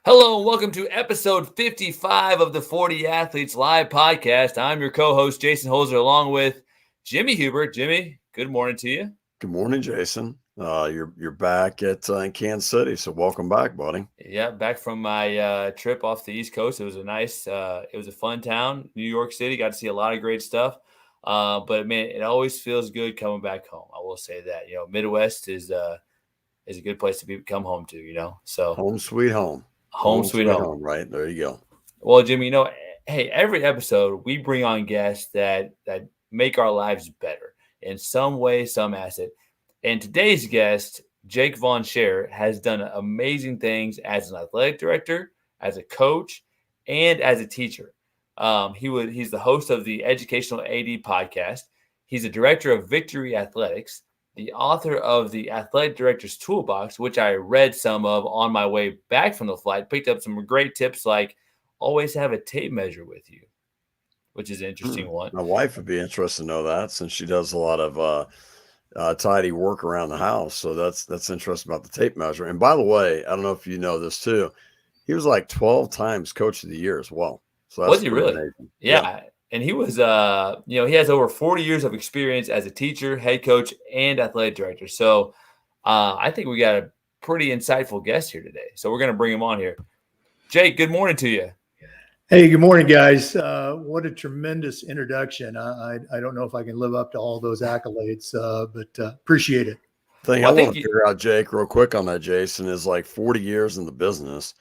Hello and welcome to episode 55 of the 40 Athletes Live podcast. I'm your co-host, Jason Holzer, along with Jimmy Huber. Jimmy, good morning to you. Good morning, Jason. You're back at in Kansas City, so welcome back, buddy. Yeah, back from my trip off the East Coast. It was it was a fun town, New York City. Got to see a lot of great stuff. But man, it always feels good coming back home. I will say that. Midwest is a good place to come home to. So Home sweet home. home sweet home. Right there you go. Well, Jimmy, hey, every episode we bring on guests that make our lives better in some way, some asset. And today's guest, Jake Von Scherer, has done amazing things as an athletic director, as a coach, and as a teacher. He's the host of the Educational AD podcast. He's a director of Victory Athletics, the author of the Athletic Director's Toolbox, which I read some of on my way back from the flight. Picked up some great tips like always have a tape measure with you, which is an interesting one. My wife would be interested to know that since she does a lot of tidy work around the house. So that's interesting about the tape measure. And by the way, I don't know if you know this too. He was like 12 times coach of the year as well. So that's Was he really? amazing. Yeah. And he was, he has over 40 years of experience as a teacher, head coach, and athletic director. So I think we got a pretty insightful guest here today. So we're going to bring him on here. Jake, good morning to you. Hey, good morning, guys. What a tremendous introduction. I don't know if I can live up to all those accolades, but appreciate it. I want to figure out, Jake, real quick on that, Jason, is like 40 years in the business,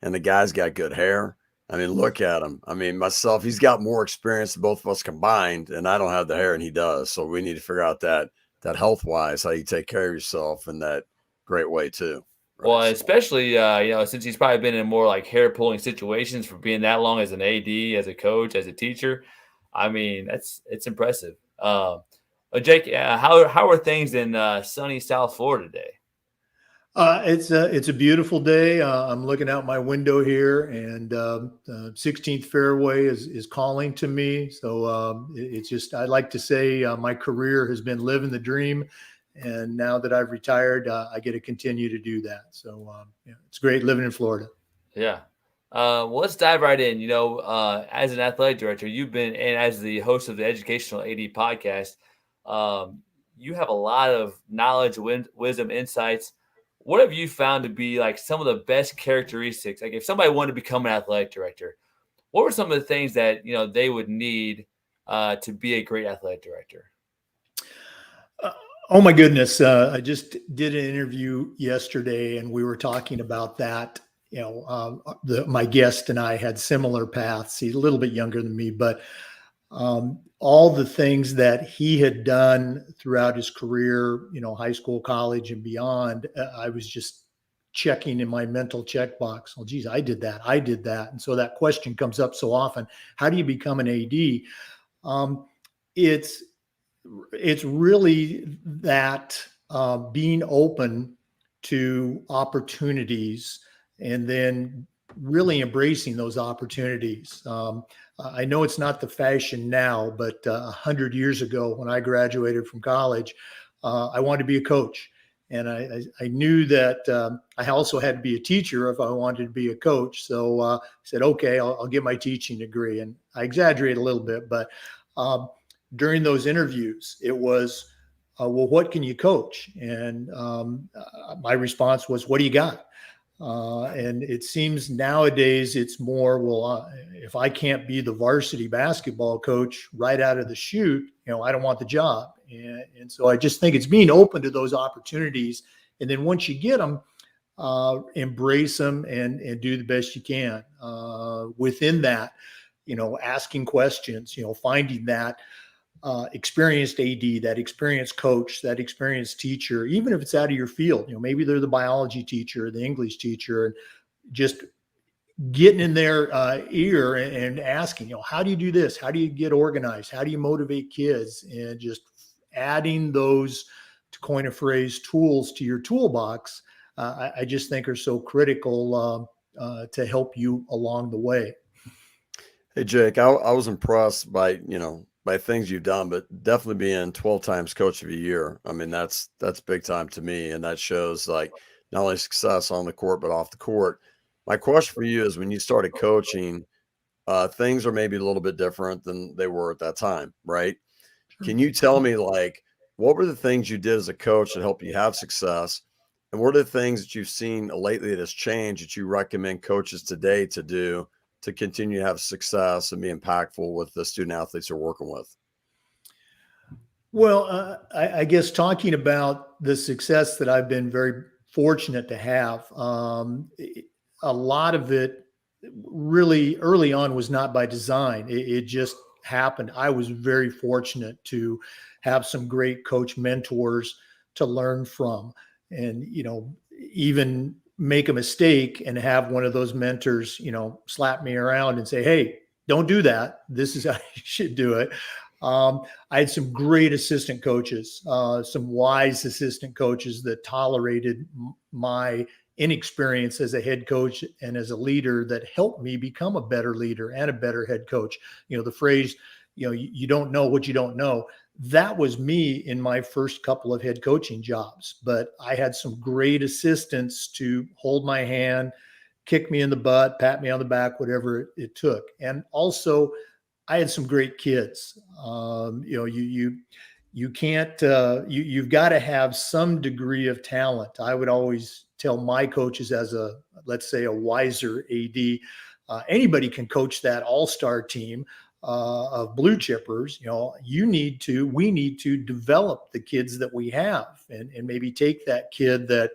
and the guy's got good hair. I mean, look at him. I mean, myself, he's got more experience than both of us combined, and I don't have the hair, and he does. So we need to figure out that health-wise, how you take care of yourself in that great way too. Right? Well, especially, since he's probably been in more like hair-pulling situations for being that long as an AD, as a coach, as a teacher. I mean, it's impressive. Jake, how are things in sunny South Florida today? It's a beautiful day. I'm looking out my window here, and 16th fairway is calling to me. So it's just, I'd like to say my career has been living the dream, and now that I've retired, I get to continue to do that. So it's great living in Florida. Yeah. Well, let's dive right in. As an athletic director, and as the host of the Educational AD podcast, you have a lot of knowledge, wisdom, insights. What have you found to be like some of the best characteristics? Like if somebody wanted to become an athletic director, what were some of the things that, they would need to be a great athletic director? Oh my goodness. I just did an interview yesterday and we were talking about that. My guest and I had similar paths. He's a little bit younger than me, but all the things that he had done throughout his career, high school, college, and beyond, I was just checking in my mental checkbox. Oh, geez, I did that. And so that question comes up so often. How do you become an AD? It's really that being open to opportunities and then really embracing those opportunities. I know it's not the fashion now, but 100 years ago when I graduated from college, I wanted to be a coach. And I knew that I also had to be a teacher if I wanted to be a coach. So I said, okay, I'll get my teaching degree. And I exaggerate a little bit, but during those interviews, it was, well, what can you coach? And my response was, what do you got? And it seems nowadays it's more, well, if I can't be the varsity basketball coach right out of the chute, I don't want the job. And so I just think it's being open to those opportunities. And then once you get them, embrace them and do the best you can. Within that, asking questions, finding that experienced AD, that experienced coach, that experienced teacher, even if it's out of your field, maybe they're the biology teacher, the English teacher, and just getting in their ear and asking, how do you do this? How do you get organized? How do you motivate kids? And just adding those, to coin a phrase, tools to your toolbox, I just think are so critical to help you along the way. Hey, Jake, I was impressed by things you've done, but definitely being 12 times coach of the year. I mean, that's big time to me. And that shows like not only success on the court, but off the court. My question for you is, when you started coaching, things are maybe a little bit different than they were at that time, right? Can you tell me, like, what were the things you did as a coach that helped you have success? And what are the things that you've seen lately that has changed that you recommend coaches today to do to continue to have success and be impactful with the student athletes you're working with? Well, I guess talking about the success that I've been very fortunate to have, a lot of it really early on was not by design. It just happened. I was very fortunate to have some great coach mentors to learn from, and even make a mistake and have one of those mentors, slap me around and say, "Hey, don't do that. This is how you should do it." I had some great assistant coaches, some wise assistant coaches that tolerated my inexperience as a head coach and as a leader, that helped me become a better leader and a better head coach. The phrase, you don't know what you don't know. That was me in my first couple of head coaching jobs, but I had some great assistants to hold my hand, kick me in the butt, pat me on the back, whatever it took. And also, I had some great kids. You can't, you've got to have some degree of talent. I would always tell my coaches, as let's say a wiser AD, anybody can coach that all-star team of blue chippers. We need to develop the kids that we have, and maybe take that kid that,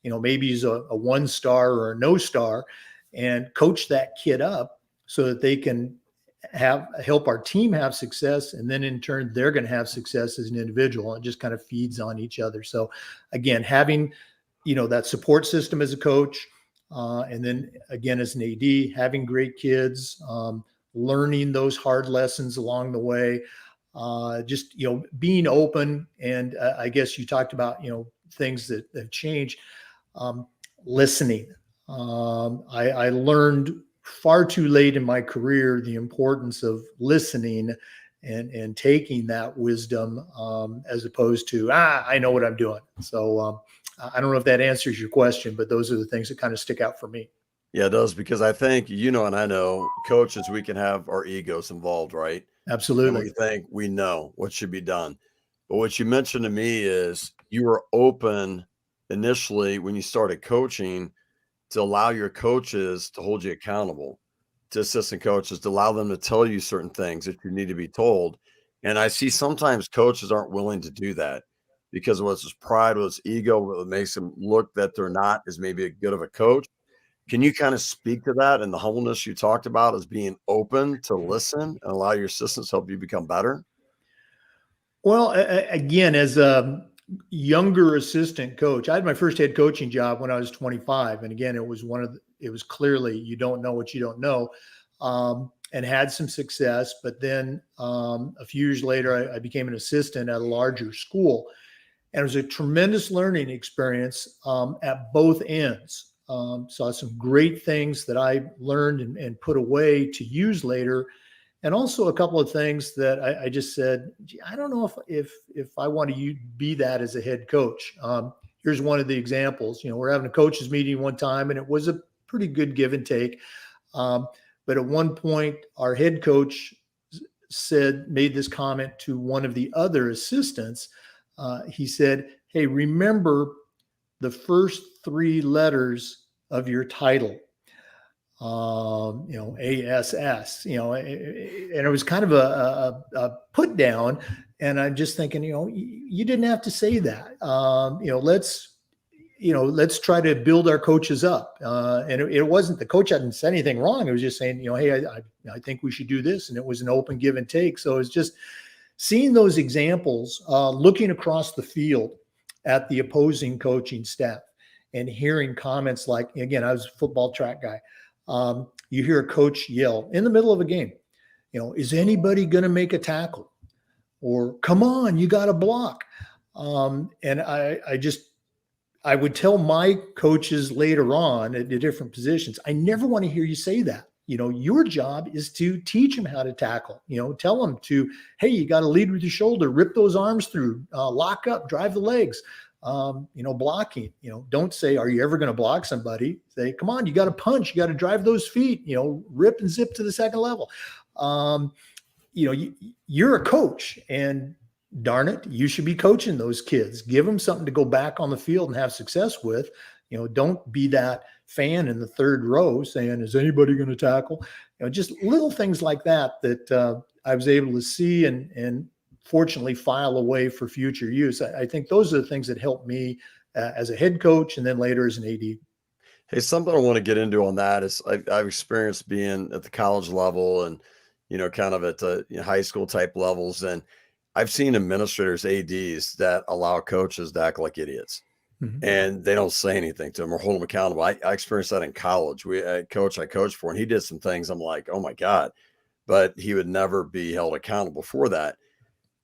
maybe is a 1-star or a no star, and coach that kid up so that they can help our team have success, and then in turn they're going to have success as an individual. It just kind of feeds on each other. So again, having that support system as a coach, and then again as an AD, having great kids, learning those hard lessons along the way, just being open. And I guess you talked about things that have changed. Listening. I learned far too late in my career the importance of listening and taking that wisdom, as opposed to, I know what I'm doing. So I don't know if that answers your question, but those are the things that kind of stick out for me. Yeah, it does, because I think, and I know, coaches, we can have our egos involved, right? And Absolutely. we think we know what should be done. But what you mentioned to me is you were open initially when you started coaching to allow your coaches to hold you accountable, to assistant coaches, to allow them to tell you certain things that you need to be told. And I see sometimes coaches aren't willing to do that because of what's his pride, what's ego, what makes them look that they're not as maybe a good of a coach. Can you kind of speak to that and the humbleness you talked about as being open to listen and allow your assistants to help you become better? Well, again, as a younger assistant coach, I had my first head coaching job when I was 25. And again, it was clearly, you don't know what you don't know, and had some success. But then a few years later, I became an assistant at a larger school. And it was a tremendous learning experience at both ends. Saw some great things that I learned and put away to use later. And also a couple of things that I just said, "Gee, I don't know if I want to be that as a head coach." Here's one of the examples. We're having a coaches meeting one time, and it was a pretty good give and take. But at one point, our head coach made this comment to one of the other assistants. He said, "Hey, remember the first 3 letters of your title." ASS, and it was kind of a put down. And I'm just thinking, you didn't have to say that. Let's try to build our coaches up. And it wasn't, the coach hadn't said anything wrong. It was just saying, hey, I think we should do this. And it was an open give and take. So it's just seeing those examples, looking across the field at the opposing coaching staff and hearing comments like, again, I was a football track guy. You hear a coach yell in the middle of a game, is anybody going to make a tackle? Or come on, you got to block. And I would tell my coaches later on at the different positions, I never want to hear you say that. Your job is to teach them how to tackle, tell them to, hey, you got to lead with your shoulder, rip those arms through, lock up, drive the legs. blocking. Don't say, are you ever going to block somebody? Say, come on, you got to punch, you got to drive those feet, rip and zip to the second level. You're a coach, and darn it, you should be coaching those kids. Give them something to go back on the field and have success with. Don't be that fan in the third row saying, is anybody going to tackle? Just little things like that I was able to see and fortunately file away for future use. I think those are the things that helped me as a head coach and then later as an AD. Hey, something I want to get into on that is I've experienced being at the college level and, kind of at the high school type levels. And I've seen administrators, ADs that allow coaches to act like idiots. Mm-hmm. And they don't say anything to them or hold them accountable. I experienced that in college. I coached for, and he did some things. I'm like, oh my God, but he would never be held accountable for that.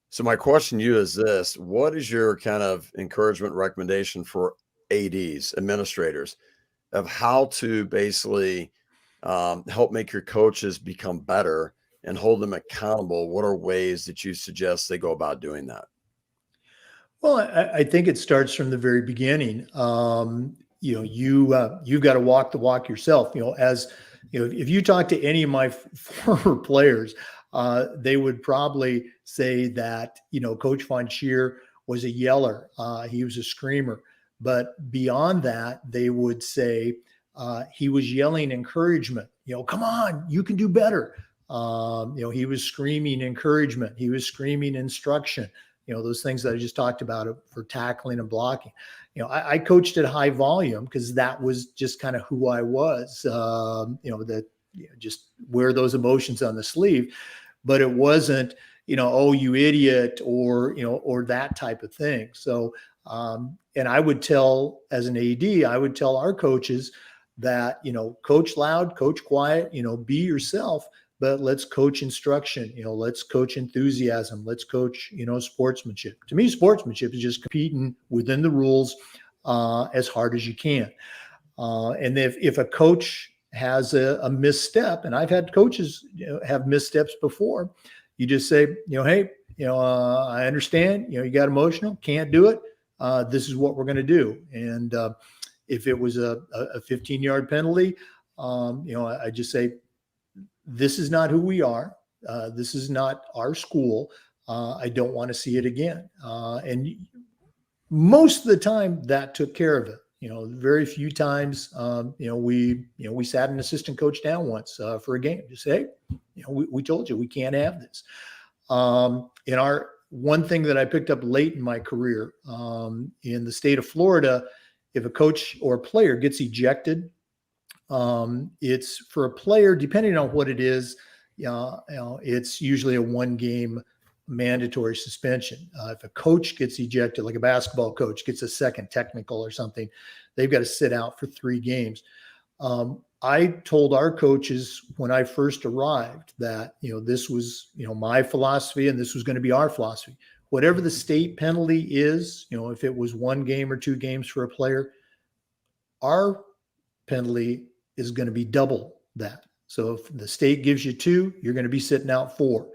So my question to you is this: what is your kind of encouragement recommendation for ADs, administrators, of how to basically help make your coaches become better and hold them accountable? What are ways that you suggest they go about doing that? Well, I think it starts from the very beginning. You've got to walk the walk yourself. If you talk to any of my former players, they would probably say that, Coach Von Scherer was a yeller. He was a screamer. But beyond that, they would say he was yelling encouragement. Come on, you can do better. He was screaming encouragement. He was screaming instruction. Those things that I just talked about for tackling and blocking. I coached at high volume because that was just kind of who I was, just wear those emotions on the sleeve. But it wasn't, oh, you idiot, or that type of thing. So, and I would tell, as an AD, I would tell our coaches that, coach loud, coach quiet, be yourself. But let's coach instruction, let's coach enthusiasm, let's coach, sportsmanship. To me, sportsmanship is just competing within the rules as hard as you can. And if a coach has a misstep, and I've had coaches have missteps before, you just say, hey, I understand, you got emotional, can't do it. This is what we're going to do. And if it was a 15-yard penalty, I just say, this is not who we are. This is not our school. I don't want to see it again. And most of the time that took care of it. Very few times, we sat an assistant coach down once for a game. Just say, hey, we told you we can't have this. One thing that I picked up late in my career in the state of Florida, if a coach or a player gets ejected, it's for a player, depending on what it is, it's usually a 1-game mandatory suspension. If a coach gets ejected, like a basketball coach gets a second technical or something, they've got to sit out for 3 games. I told our coaches when I first arrived that, this was, my philosophy, and this was going to be our philosophy. Whatever the state penalty is, if it was 1 game or 2 games for a player, our penalty is going to be double that. So if the state gives you 2, you're going to be sitting out 4.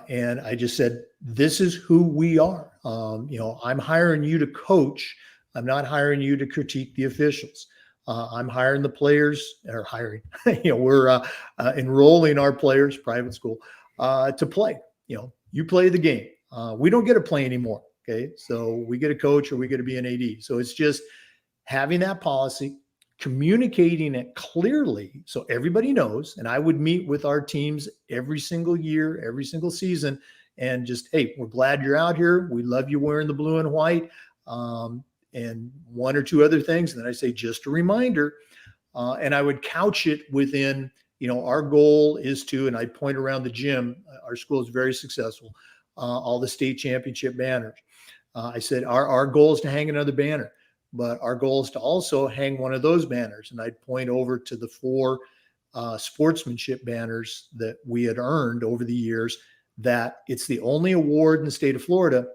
And I just said, this is who we are. I'm hiring you to coach. I'm not hiring you to critique the officials. I'm hiring the players, or hiring, we're enrolling our players, private school, to play. You play the game. We don't get to play anymore. Okay. So we get a coach or we get to be an AD. So it's just having that policy, communicating it clearly so everybody knows. And I would meet with our teams every single year, every single season, and just, hey, we're glad you're out here. We love you wearing the blue and white. And 1 or 2 other things. And then I say, just a reminder. And I would couch it within, our goal is to, and I'd point around the gym. Our school is very successful. All the state championship banners. I said, our goal is to hang another banner. But our goal is to also hang one of those banners. And I'd point over to the 4 sportsmanship banners that we had earned over the years, that it's the only award in the state of Florida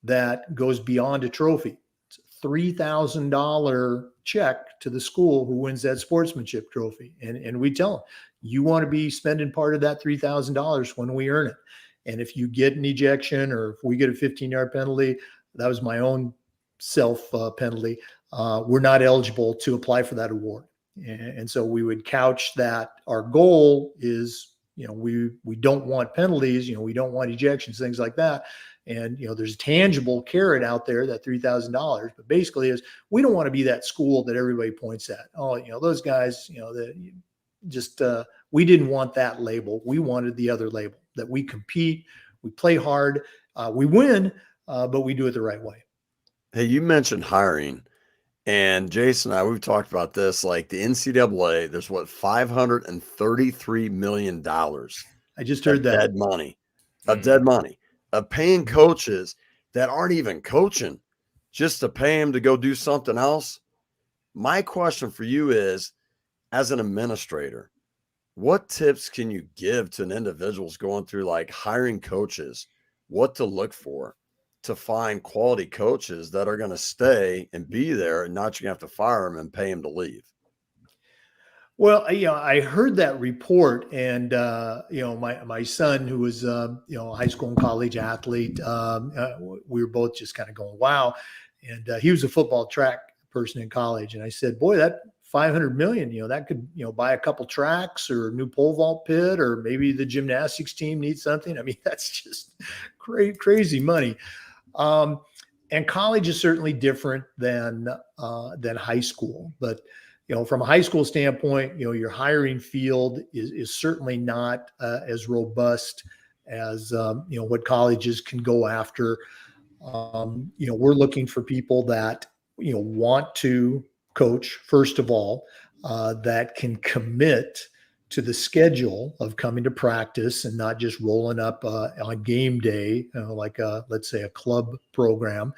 that goes beyond a trophy. It's a $3,000 check to the school who wins that sportsmanship trophy. And we tell them, you want to be spending part of that $3,000 when we earn it. And if you get an ejection, or if we get a 15-yard penalty, that was my own self penalty, we're not eligible to apply for that award. And so we would couch that our goal is, we don't want penalties, we don't want ejections, things like that. And, there's a tangible carrot out there, that $3,000, but basically is we don't want to be that school that everybody points at. Oh, those guys, we didn't want that label. We wanted the other label, that we compete, we play hard, we win, but we do it the right way. Hey, you mentioned hiring, and Jason and I, we've talked about this, like the NCAA, there's $533 million. I just heard that. Dead money, of paying coaches that aren't even coaching, just to pay them to go do something else. My question for you is, as an administrator, what tips can you give to an individual's going through like hiring coaches, what to look for to find quality coaches that are going to stay and be there and not you're going to have to fire them and pay them to leave? Well, I heard that report, and my son, who was a high school and college athlete, we were both just kind of going, wow. And he was a football track person in college, and I said, boy, that $500 million, that could buy a couple tracks or a new pole vault pit, or maybe the gymnastics team needs something. I mean, that's just crazy money. And college is certainly different than high school, but from a high school standpoint, your hiring field is certainly not as robust as what colleges can go after. We're looking for people that want to coach, first of all, that can commit to the schedule of coming to practice and not just rolling up on game day, like let's say a club program.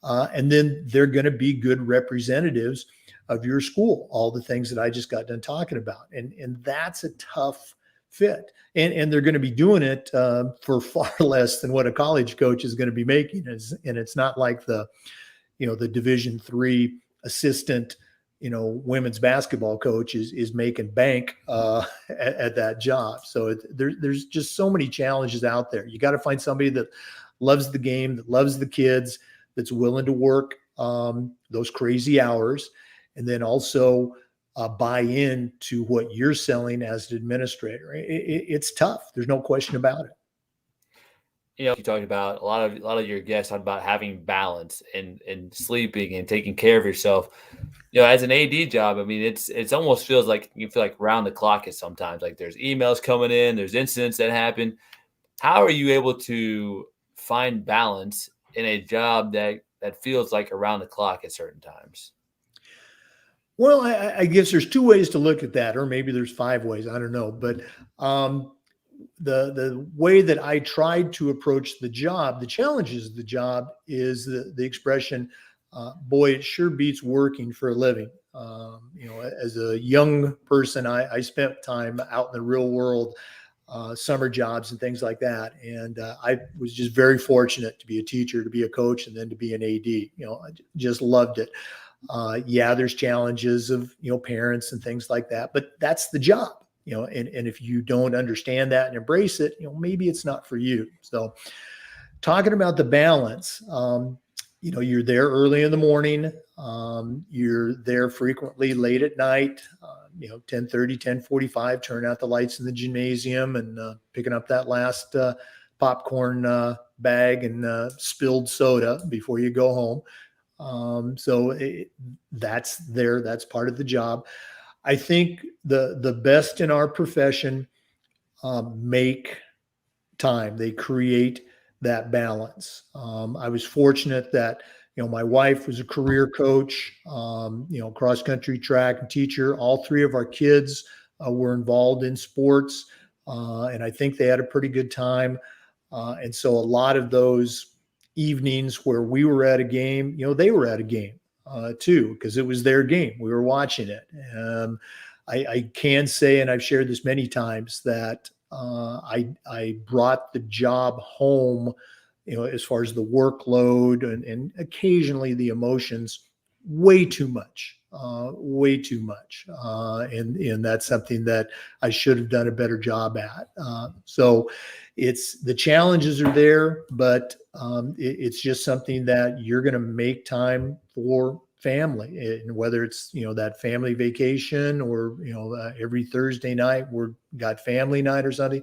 And then they're going to be good representatives of your school, all the things that I just got done talking about. And that's a tough fit. And they're going to be doing it for far less than what a college coach is going to be making. And it's not like the Division III assistant, women's basketball coach is making bank at that job. So there's just so many challenges out there. You got to find somebody that loves the game, that loves the kids, that's willing to work those crazy hours, and then also buy in to what you're selling as an administrator. It's tough. There's no question about it. You talked about a lot of your guests talk about having balance and sleeping and taking care of yourself. As an AD job, I mean, it's almost feels like you feel like round the clock is sometimes. Like there's emails coming in, there's incidents that happen. How are you able to find balance in a job that feels like around the clock at certain times? Well, I guess there's two ways to look at that, or maybe there's 5 ways. I don't know. But the way that I tried to approach the job, the challenges of the job, is the expression, boy, it sure beats working for a living. As a young person, I spent time out in the real world, summer jobs and things like that. And I was just very fortunate to be a teacher, to be a coach, and then to be an AD. I just loved it. There's challenges of, parents and things like that, but that's the job, and if you don't understand that and embrace it, maybe it's not for you. So talking about the balance, you're there early in the morning, you're there frequently late at night, 10:30, 10:45, turn out the lights in the gymnasium and picking up that last popcorn bag and spilled soda before you go home. That's part of the job. I think the best in our profession make time. They create that balance. I was fortunate that, my wife was a career coach, cross country, track, and teacher. All 3 of our kids were involved in sports, and I think they had a pretty good time. And so a lot of those evenings where we were at a game, they were at a game too, because it was their game. We were watching it. I can say, and I've shared this many times, that I brought the job home, as far as the workload and occasionally the emotions, way too much. And that's something that I should have done a better job at. So it's the challenges are there, but it's just something that you're going to make time for family, and whether it's, that family vacation, or, every Thursday night we're got family night or something.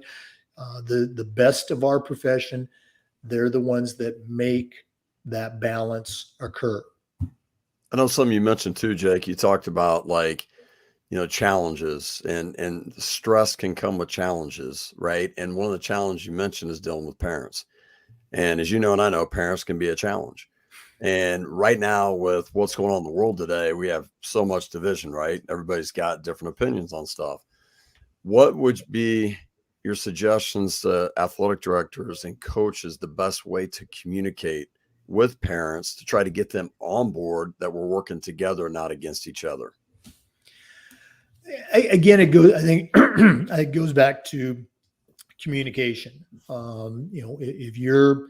The best of our profession, they're the ones that make that balance occur. I know something you mentioned too, Jake. You talked about challenges, and stress can come with challenges, right? And one of the challenges you mentioned is dealing with parents. And as you know, and I know, parents can be a challenge. And right now, with what's going on in the world today, we have so much division, right? Everybody's got different opinions on stuff. What would be your suggestions to athletic directors and coaches, the best way to communicate with parents to try to get them on board that we're working together, not against each other? Again, I think it goes back to communication. If you're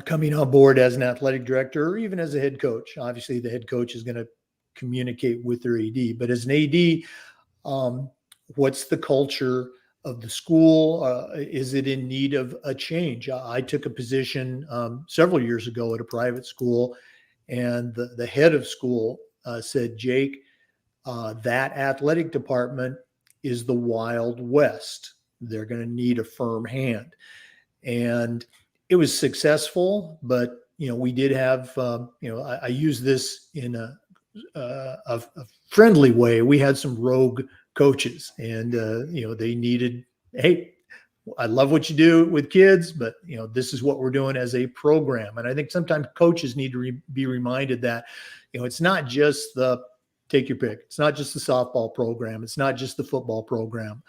coming on board as an athletic director, or even as a head coach, obviously the head coach is going to communicate with their AD. But as an AD, what's the culture of the school? Is it in need of a change? I took a position several years ago at a private school, and the head of school said, Jake, that athletic department is the Wild West. They're going to need a firm hand. And it was successful, but we did have I use this in a friendly way. We had some rogue coaches, and they needed, hey, I love what you do with kids, but this is what we're doing as a program. And I think sometimes coaches need to be reminded that it's not just the take your pick. It's not just the softball program. It's not just the football program.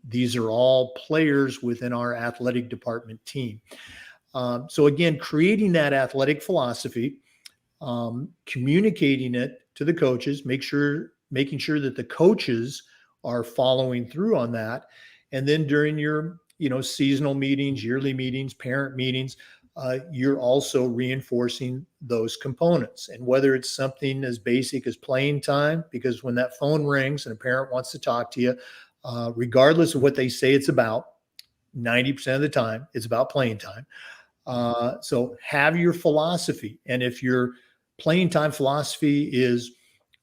These are all players within our athletic department team. So again, creating that athletic philosophy, communicating it to the coaches, making sure that the coaches are following through on that. And then during your, seasonal meetings, yearly meetings, parent meetings, you're also reinforcing those components. And whether it's something as basic as playing time, because when that phone rings and a parent wants to talk to you, regardless of what they say it's about, 90% of the time, it's about playing time. So have your philosophy. And if your playing time philosophy is,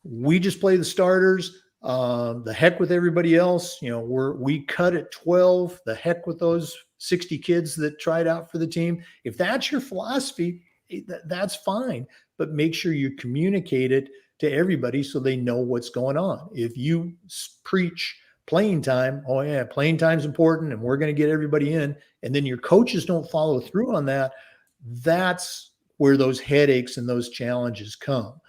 we just play the starters, the heck with everybody else, we cut at 12, the heck with those 60 kids that tried out for the team. If that's your philosophy, that's fine, but make sure you communicate it to everybody so they know what's going on. If you preach playing time, oh yeah, playing time's important and we're going to get everybody in, and then your coaches don't follow through on that, that's where those headaches and those challenges come.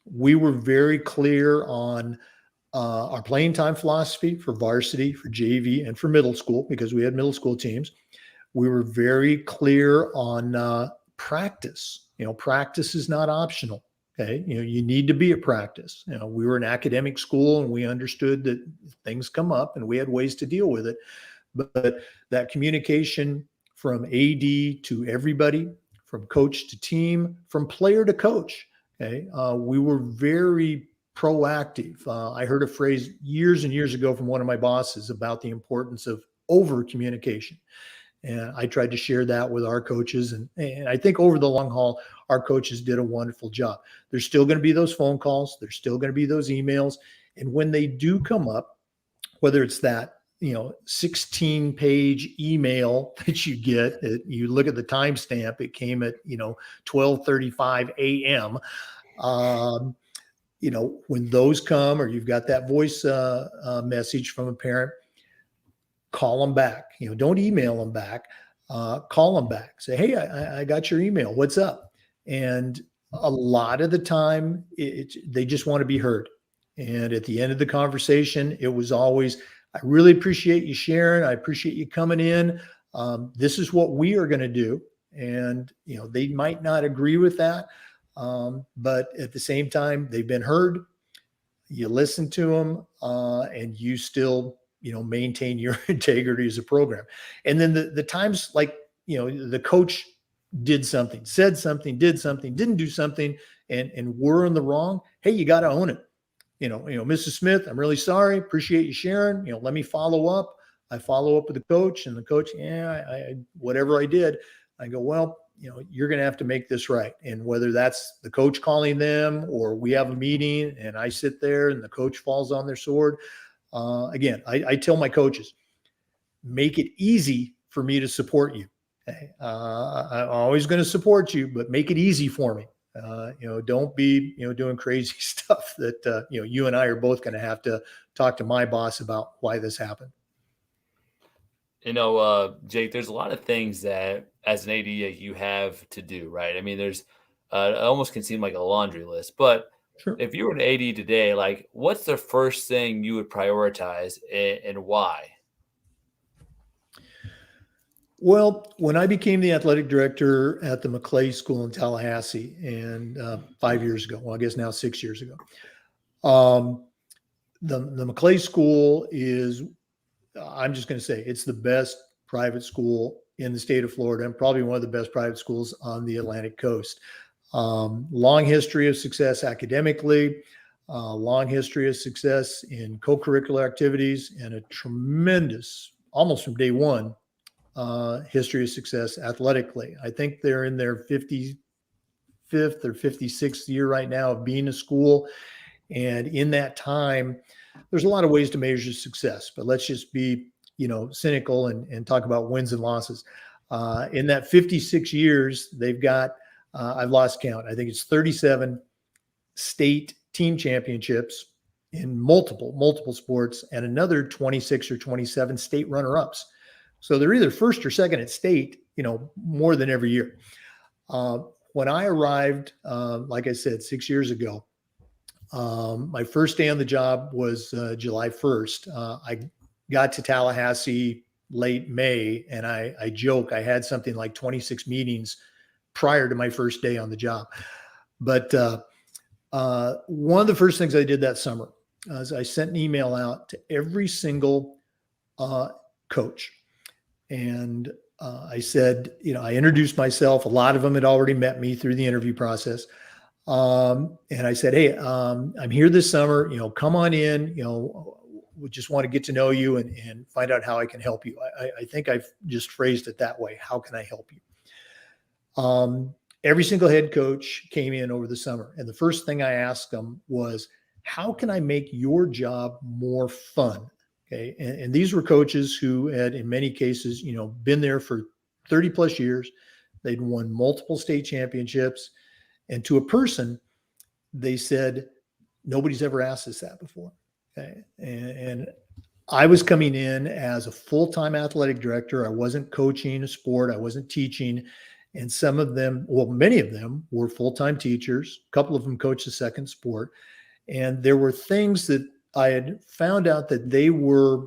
We were very clear on our playing time philosophy for varsity, for JV, and for middle school, because we had middle school teams. We were very clear on practice. Practice is not optional. Okay. You need to be at practice. We were an academic school, and we understood that things come up and we had ways to deal with it. But that communication from AD to everybody, from coach to team, from player to coach. Okay. We were very proactive. I heard a phrase years and years ago from one of my bosses about the importance of over communication. And I tried to share that with our coaches. And I think over the long haul, our coaches did a wonderful job. There's still going to be those phone calls. There's still going to be those emails. And when they do come up, whether it's that, 16-page email that you get, you look at the timestamp, it came at, 12:35 a.m. When those come, or you've got that voice message from a parent, call them back. Don't email them back. Call them back. Say, hey, I got your email. What's up? And a lot of the time, they just want to be heard. And at the end of the conversation, it was always, I really appreciate you sharing. I appreciate you coming in. This is what we are going to do. And, they might not agree with that. But at the same time, they've been heard. You listen to them, and you still, maintain your integrity as a program. And then the times like, the coach did something, said something, did something, didn't do something, and we're in the wrong. Hey, you got to own it. Mrs. Smith, I'm really sorry. Appreciate you sharing. Let me follow up. I follow up with the coach, and the coach, whatever I did, I go, well, you're going to have to make this right. And whether that's the coach calling them or we have a meeting and I sit there and the coach falls on their sword. Again, I tell my coaches, make it easy for me to support you. Okay? I'm always going to support you, but make it easy for me. Don't be, doing crazy stuff that, you and I are both going to have to talk to my boss about why this happened. Jake, there's a lot of things that as an AD you have to do, right? I mean, there's it almost can seem like a laundry list, but Sure. If you were an AD today, like what's the first thing you would prioritize and why? Well, when I became the athletic director at the McClay School in Tallahassee, and 5 years ago, well, I guess now 6 years ago, the McClay School is, I'm just going to say, it's the best private school in the state of Florida and probably one of the best private schools on the Atlantic coast. Long history of success academically, long history of success in co-curricular activities, and a tremendous, almost from day one, history of success athletically. I think they're in their 55th or 56th year right now of being a school. And in that time, there's a lot of ways to measure success, but let's just be, cynical and talk about wins and losses. In that 56 years, they've got, I've lost count, I think it's 37 state team championships in multiple sports, and another 26 or 27 state runner-ups. So they're either first or second at state, more than every year. When I arrived, like I said, 6 years ago, my first day on the job was July 1st. I got to Tallahassee late May, and I joke, I had something like 26 meetings prior to my first day on the job. But one of the first things I did that summer is I sent an email out to every single coach. And I said, I introduced myself. A lot of them had already met me through the interview process. And I said, hey, I'm here this summer, come on in, we just want to get to know you and find out how I can help you. I think I've just phrased it that way. How can I help you? Every single head coach came in over the summer. And the first thing I asked them was, how can I make your job more fun? Okay. And these were coaches who had, in many cases, been there for 30 plus years. They'd won multiple state championships. And to a person, they said, nobody's ever asked us that before. Okay. And I was coming in as a full-time athletic director. I wasn't coaching a sport. I wasn't teaching. And some of them, well, many of them were full-time teachers. A couple of them coached a second sport. And there were things that I had found out that they were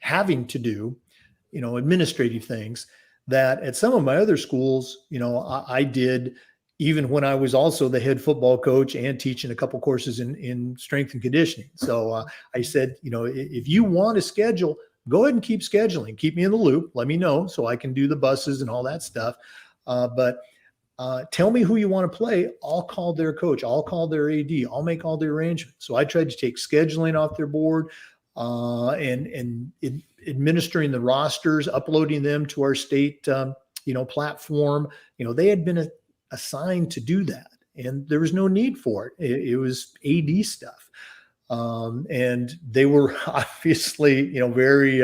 having to do, administrative things that at some of my other schools, I did even when I was also the head football coach and teaching a couple courses in strength and conditioning. So I said, if you want to schedule, go ahead and keep scheduling, keep me in the loop, let me know so I can do the buses and all that stuff. But tell me who you want to play. I'll call their coach. I'll call their AD. I'll make all the arrangements. So I tried to take scheduling off their board and administering the rosters, uploading them to our state, platform. They had been assigned to do that, and there was no need for it. It was AD stuff. And they were obviously, very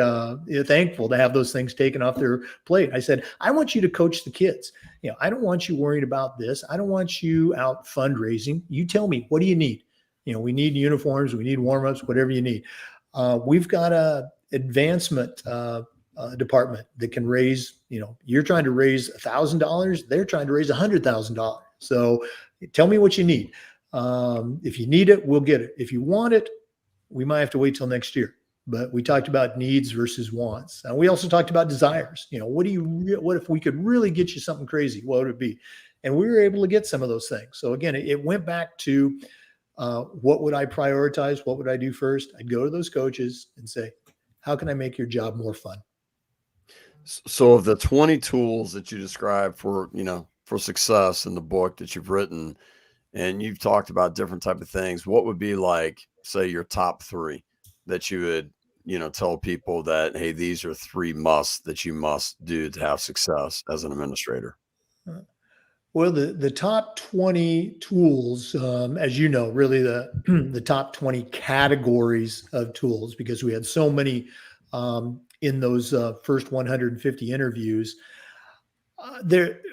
thankful to have those things taken off their plate. I said, I want you to coach the kids. I don't want you worried about this. I don't want you out fundraising. You tell me, what do you need? We need uniforms, we need warm-ups, whatever you need. We've got a advancement department that can raise, you're trying to raise $1,000. They're trying to raise $100,000. So tell me what you need. If you need it, we'll get it. If you want it, we might have to wait till next year. But we talked about needs versus wants. And we also talked about desires. What if we could really get you something crazy? What would it be? And we were able to get some of those things. So again, it went back to what would I prioritize? What would I do first? I'd go to those coaches and say, how can I make your job more fun? So of the 20 tools that you described for success in the book that you've written, and you've talked about different type of things, what would be like, say, your top three that you would tell people that, hey, these are 3 musts that you must do to have success as an administrator? Well, the top 20 tools, as you know, really the top 20 categories of tools, because we had so many in those first 150 interviews.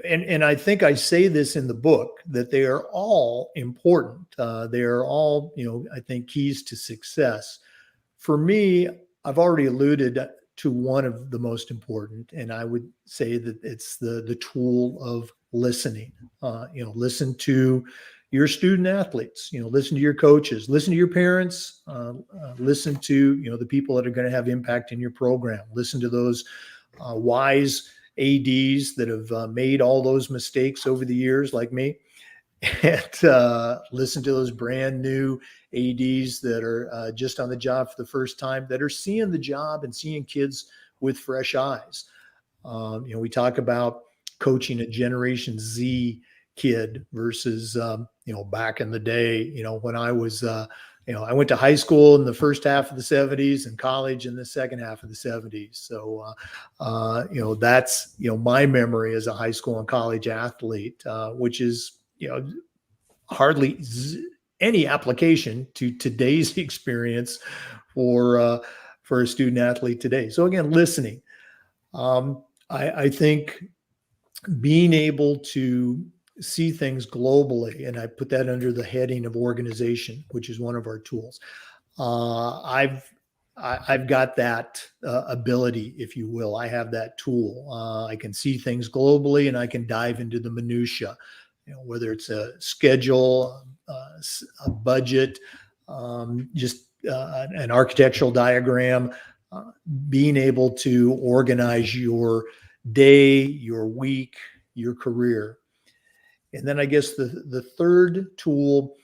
And I think I say this in the book, that they are all important. They are all, I think, keys to success. For me, I've already alluded to one of the most important, and I would say that it's the tool of listening. Listen to your student athletes. Listen to your coaches. Listen to your parents. Listen to the people that are going to have impact in your program. Listen to those wise ADs that have made all those mistakes over the years, like me. And listen to those brand new ADs that are just on the job for the first time, that are seeing the job and seeing kids with fresh eyes. We talk about coaching a Generation Z kid versus, back in the day, when I was, I went to high school in the first half of the 70s and college in the second half of the 70s. So, that's, my memory as a high school and college athlete, which is, hardly any application to today's experience for a student athlete today. So again, listening. I think being able to see things globally, and I put that under the heading of organization, which is one of our tools. I've got that ability, if you will. I have that tool. I can see things globally, and I can dive into the minutia. Whether it's a schedule, a budget, just an architectural diagram, being able to organize your day, your week, your career. And then I guess the third tool,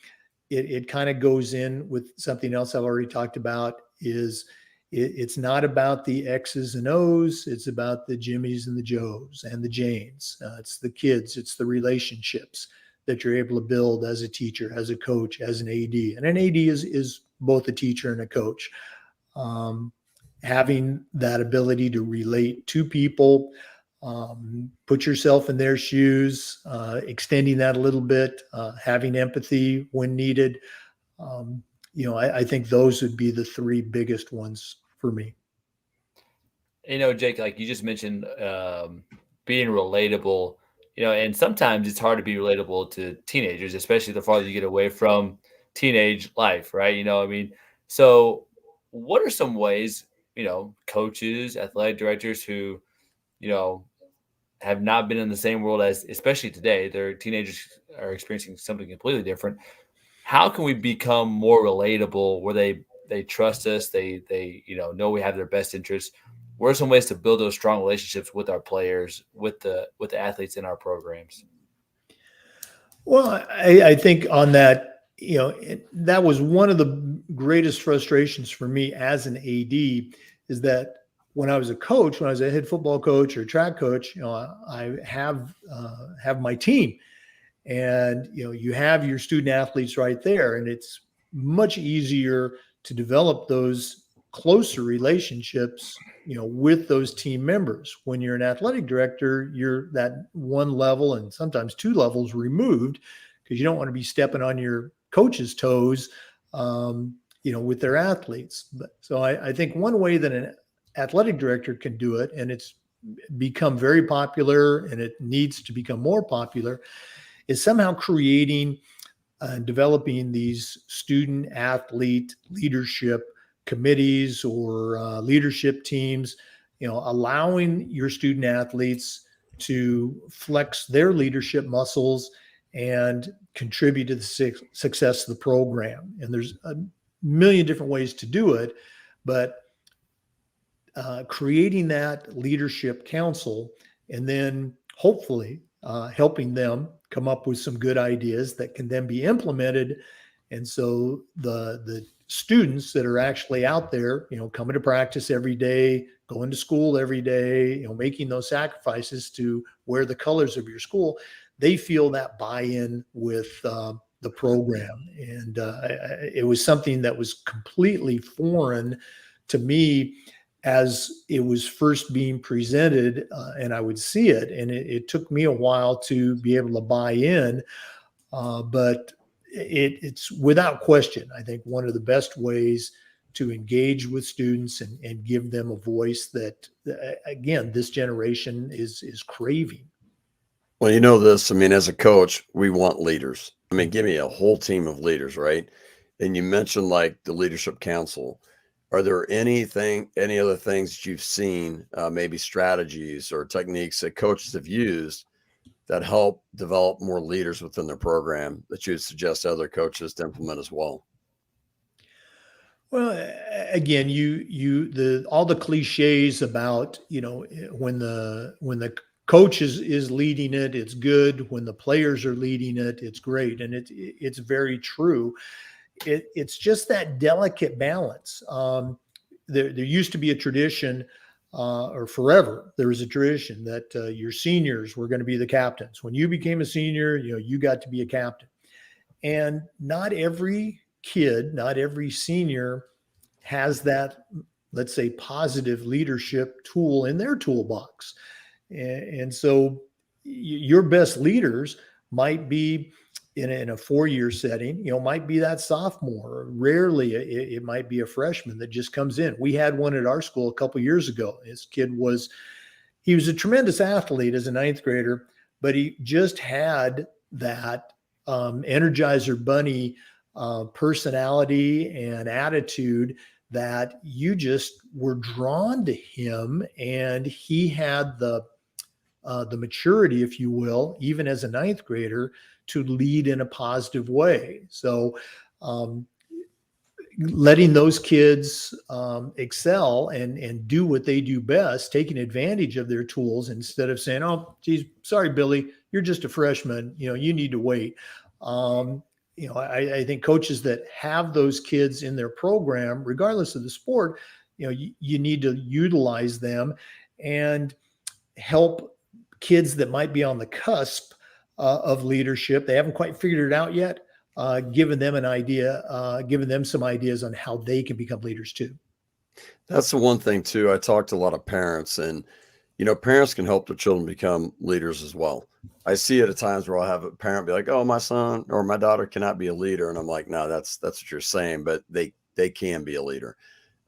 it kind of goes in with something else I've already talked about, is it's not about the X's and O's. It's about the Jimmys and the Joes and the Janes. It's the kids. It's the relationships that you're able to build as a teacher, as a coach, as an AD. And an AD is both a teacher and a coach. Having that ability to relate to people, put yourself in their shoes, extending that a little bit, having empathy when needed. I think those would be the 3 biggest ones for me. Jake, like you just mentioned, being relatable, and sometimes it's hard to be relatable to teenagers, especially the farther you get away from teenage life, right? So what are some ways, coaches, athletic directors who, have not been in the same world as, especially today, their teenagers are experiencing something completely different. How can we become more relatable, where they trust us, they know we have their best interests? What are some ways to build those strong relationships with our players, with the athletes in our programs? Well, I think on that, that was one of the greatest frustrations for me as an AD, is that when I was a coach, when I was a head football coach or track coach, I have my team, and you have your student athletes right there, and it's much easier to develop those closer relationships with those team members. When you're an athletic director, you're that one level and sometimes 2 levels removed, because you don't want to be stepping on your coach's toes with their athletes. So I think one way that an athletic director can do it, and it's become very popular and it needs to become more popular, is somehow creating and developing these student athlete leadership committees or leadership teams, allowing your student athletes to flex their leadership muscles and contribute to the success of the program. And there's a million different ways to do it, but creating that leadership council, and then hopefully helping them come up with some good ideas that can then be implemented. And so the students that are actually out there, coming to practice every day, going to school every day, making those sacrifices to wear the colors of your school, they feel that buy-in with the program. And it was something that was completely foreign to me, as it was first being presented, and I would see it, and it took me a while to be able to buy in, but it's without question, I think, one of the best ways to engage with students and give them a voice that, again, this generation is craving. Well, you know this. I mean, as a coach, we want leaders. I mean, give me a whole team of leaders, right? And you mentioned like the leadership council. Are there any other things that you've seen, maybe strategies or techniques that coaches have used that help develop more leaders within their program that you would suggest other coaches to implement as well? Well, again, all the cliches about, when the coach is leading it, it's good. When the players are leading it, it's great, and it's very true. It's just that delicate balance. There used to be a tradition, or forever there was a tradition that your seniors were going to be the captains. When you became a senior, you got to be a captain, and not every kid, not every senior has that, let's say, positive leadership tool in their toolbox. And so your best leaders might be in a 4-year setting, might be that sophomore. Rarely it might be a freshman that just comes in. We had one at our school a couple years ago. This kid he was a tremendous athlete as a 9th grader, but he just had that Energizer Bunny personality and attitude that you just were drawn to him, and he had the maturity, if you will, even as a 9th grader, to lead in a positive way. So letting those kids excel and do what they do best, taking advantage of their tools instead of saying, "Oh, geez, sorry, Billy, you're just a freshman. You need to wait." I think coaches that have those kids in their program, regardless of the sport, you need to utilize them and help kids that might be on the cusp of leadership. They haven't quite figured it out yet. Giving them an idea, giving them some ideas on how they can become leaders too. That's the one thing too. I talk to a lot of parents, and parents can help their children become leaders as well. I see it at times where I'll have a parent be like, "Oh, my son or my daughter cannot be a leader," and I'm like, "No, that's what you're saying, but they can be a leader."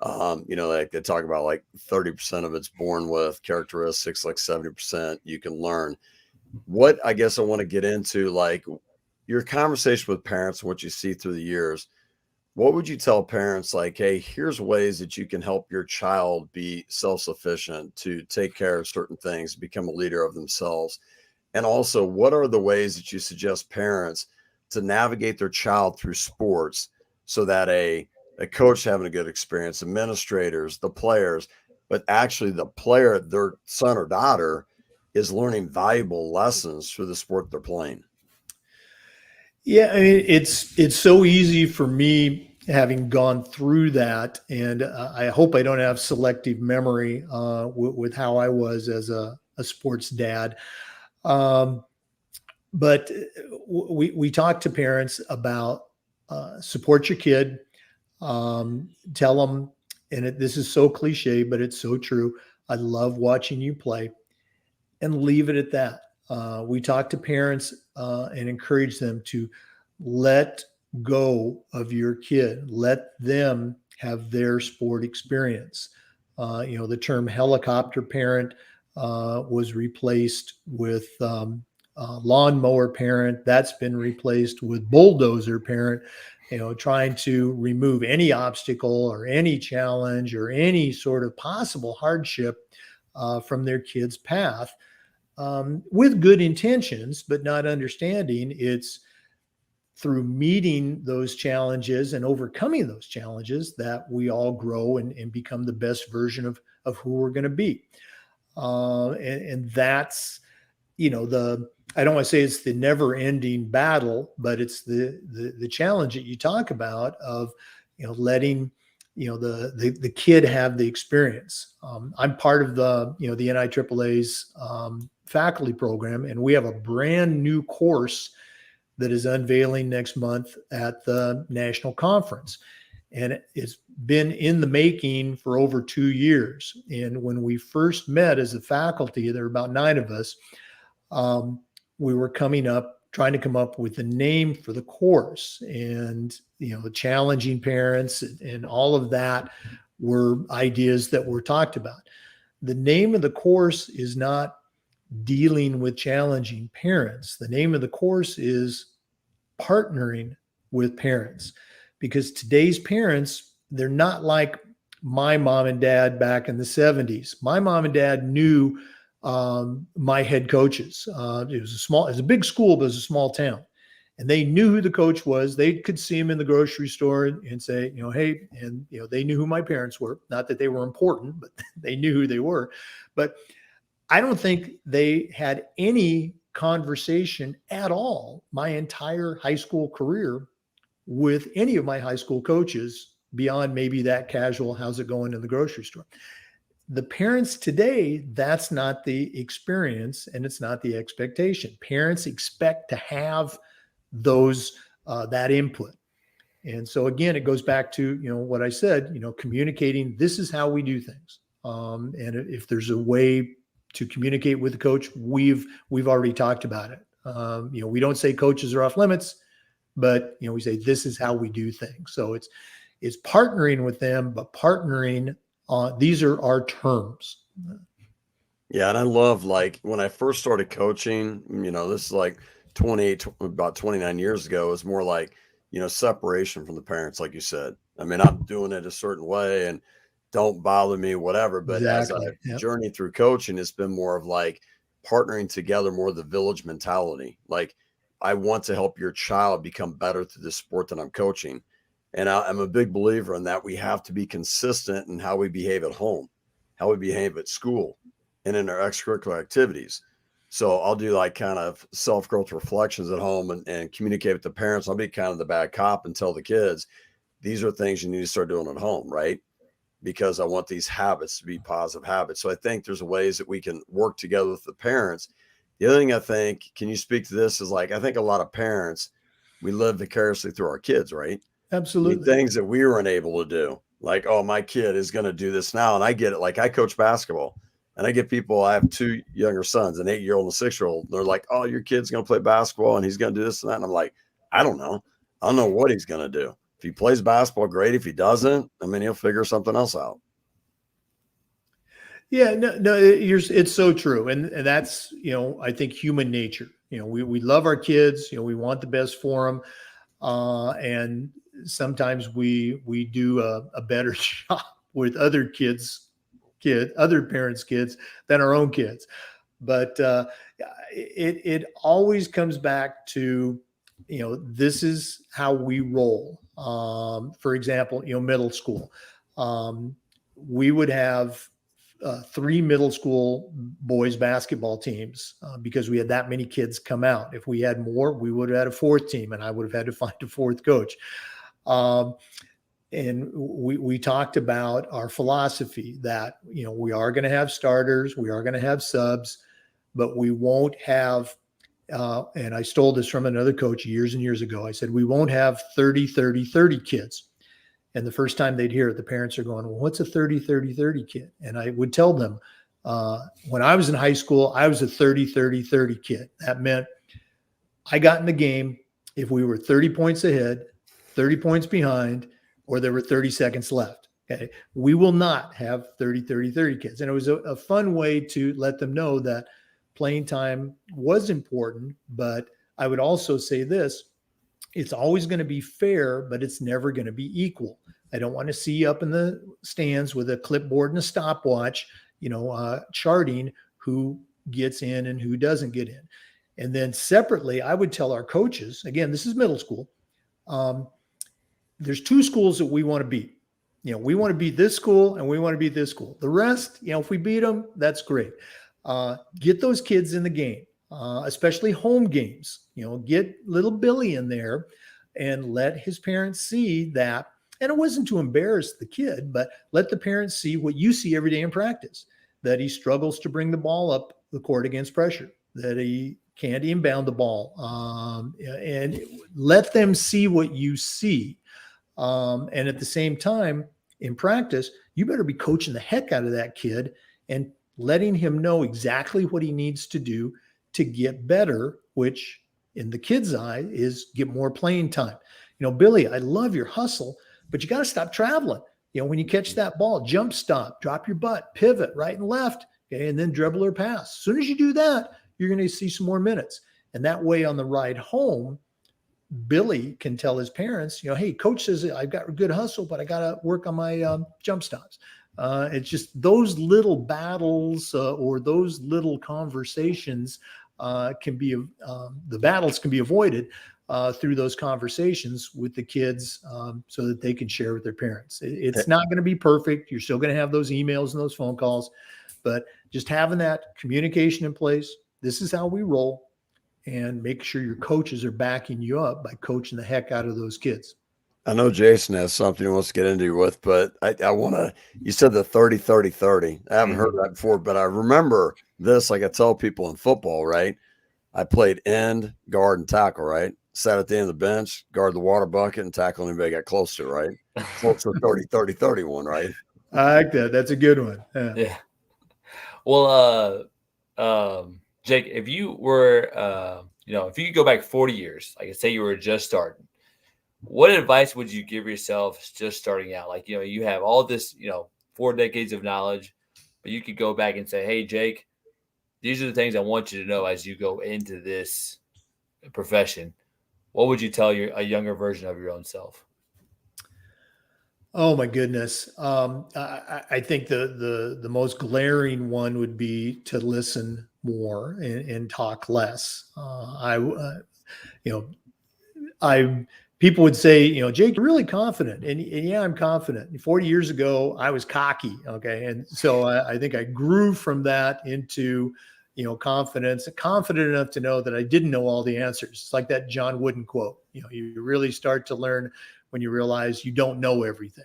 Like they talk about like 30% of it's born with characteristics, like 70% you can learn. What I guess I want to get into, like your conversation with parents and what you see through the years. What would you tell parents, like, hey, here's ways that you can help your child be self-sufficient, to take care of certain things, become a leader of themselves? And also, what are the ways that you suggest parents to navigate their child through sports so that a coach having a good experience, administrators, the players, but actually the player, their son or daughter, is learning valuable lessons through the sport they're playing? Yeah, I mean, it's so easy for me, having gone through that, and I hope I don't have selective memory with how I was as a sports dad. But we talk to parents about support your kid, tell them, and this is so cliche, but it's so true. I love watching you play, and leave it at that. We talk to parents and encourage them to let go of your kid. Let them have their sport experience. The term helicopter parent was replaced with lawnmower parent. That's been replaced with bulldozer parent. Trying to remove any obstacle or any challenge or any sort of possible hardship from their kid's path, with good intentions, but not understanding it's through meeting those challenges and overcoming those challenges that we all grow and become the best version of who we're going to be. And that's, I don't want to say it's the never ending battle, but it's the challenge that you talk about of, letting, the kid have the experience. I'm part of the NIAAA's faculty program, and we have a brand new course that is unveiling next month at the national conference. And it's been in the making for over 2 years. And when we first met as a faculty, there were about 9 of us. We were trying to come up with a name for the course, and the challenging parents and all of that were ideas that were talked about. The name of the course is not dealing with challenging parents. The name of the course is partnering with parents, because today's parents, they're not like my mom and dad back in the 70s. My mom and dad knew my head coaches. It was a big school, but it was a small town. And they knew who the coach was. They could see him in the grocery store and say, hey, and they knew who my parents were. Not that they were important, but they knew who they were. But I don't think they had any conversation at all my entire high school career with any of my high school coaches beyond maybe that casual, how's it going in the grocery store. The parents today, that's not the experience, and it's not the expectation. Parents expect to have that input. And so again, it goes back to, what I said, communicating, this is how we do things. And if there's a way to communicate with the coach, we've already talked about it. We don't say coaches are off limits, but we say this is how we do things. So it's partnering with them, but partnering on these are our terms. Yeah, and I love, like, when I first started coaching, this is like about 29 years ago, it was more like, separation from the parents, like you said. I mean, I'm doing it a certain way and don't bother me, whatever. But Exactly. as I journey through coaching, it's been more of like partnering together, more of the village mentality. Like, I want to help your child become better through the sport that I'm coaching. And I'm a big believer in that. We have to be consistent in how we behave at home, how we behave at school, and in our extracurricular activities. So I'll do like kind of self-growth reflections at home and communicate with the parents. I'll be kind of the bad cop and tell the kids, these are things you need to start doing at home, right? Because I want these habits to be positive habits. So I think there's ways that we can work together with the parents. The other thing I think, can you speak to this, is like, I think a lot of parents, we live vicariously through our kids, right? Absolutely. Things that we weren't able to do, like, oh, my kid is going to do this now. And I get it. Like, I coach basketball and I get people, I have 2 younger sons, an 8-year-old and a 6-year-old. They're like, oh, your kid's going to play basketball and he's going to do this and that. And I'm like, I don't know. I don't know what he's going to do. If he plays basketball, great. If he doesn't, I mean, he'll figure something else out. Yeah, no, it's so true. And that's, I think human nature. We love our kids, we want the best for them. And sometimes we do a better job with other other parents' kids than our own kids. But it always comes back to, this is how we roll. For example, middle school. We would have 3 middle school boys basketball teams because we had that many kids come out. If we had more, we would have had a 4th team, and I would have had to find a 4th coach. And we talked about our philosophy that, we are going to have starters, we are going to have subs, but we won't have, and I stole this from another coach years and years ago. I said, we won't have 30 kids. And the first time they'd hear it, the parents are going, well, what's a 30 kid? And I would tell them, when I was in high school, I was a 30 kid. That meant I got in the game if we were 30 points ahead, 30 points behind, or there were 30 seconds left. Okay. We will not have 30 kids. And it was a fun way to let them know that playing time was important. But I would also say this, it's always going to be fair, but it's never going to be equal. I don't want to see you up in the stands with a clipboard and a stopwatch, charting who gets in and who doesn't get in. And then separately, I would tell our coaches, again, this is middle school. There's 2 schools that we want to beat. We want to beat this school and we want to beat this school. The rest, if we beat them, that's great. Get those kids in the game. Especially home games, get little Billy in there and let his parents see that. And it wasn't to embarrass the kid, but let the parents see what you see every day in practice, that he struggles to bring the ball up the court against pressure, that he can't inbound the ball, and let them see what you see. And at the same time, in practice, you better be coaching the heck out of that kid and letting him know exactly what he needs to do to get better, which in the kid's eye is get more playing time. Billy, I love your hustle, but you got to stop traveling. When you catch that ball, jump stop, drop your butt, pivot right and left, okay, and then dribble or pass. As soon as you do that, you're going to see some more minutes. And that way on the ride home, Billy can tell his parents, hey, coach says I've got a good hustle, but I got to work on my jump stops. It's just those little battles or those little conversations the battles can be avoided through those conversations with the kids so that they can share with their parents. It's not going to be perfect. You're still going to have those emails and those phone calls, but just having that communication in place, this is how we roll, and make sure your coaches are backing you up by coaching the heck out of those kids. I know Jason has something he wants to get into with, but I want to, you said the 30-30-30. I haven't heard that before, but I remember this, like I tell people in football, right? I played end, guard, and tackle, right? Sat at the end of the bench, guard the water bucket, and tackle anybody got close to, right? Close to 30-30-31, right? I like that. That's a good one. Yeah. Well, Jake, if you were, if you could go back 40 years, like say you were just starting, what advice would you give yourself just starting out? Like, you have all this, 4 decades of knowledge, but you could go back and say, hey, Jake, these are the things I want you to know as you go into this profession. What would you tell a younger version of your own self? Oh my goodness. I think the most glaring one would be to listen more and talk less. People would say, Jake, you're really confident. And yeah, I'm confident. 40 years ago, I was cocky. Okay. And so I think I grew from that into, confident enough to know that I didn't know all the answers. It's like that John Wooden quote, you really start to learn when you realize you don't know everything.